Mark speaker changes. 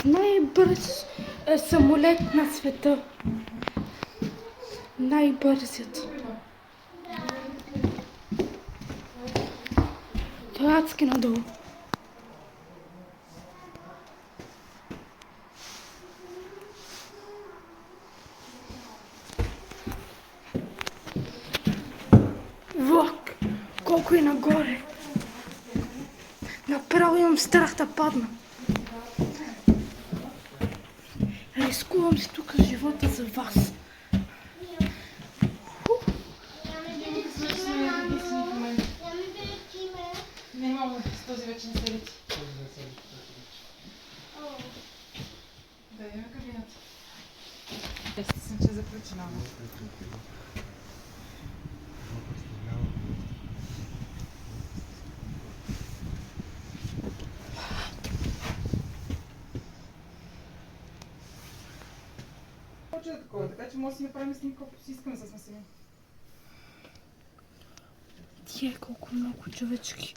Speaker 1: Най-бърз самолет на света. Най-бързият. Това е адски надолу. Влак! Колко е нагоре! Направо имам страх да падна. Рискувам си тук живота за вас.
Speaker 2: Не мога с този вече не се лети. Да, имаме кабината. Естествено, че е заключена. Повече да такова, така че може да си направим снимка, колкото си искаме с Масими.
Speaker 1: Тие колко много човечки.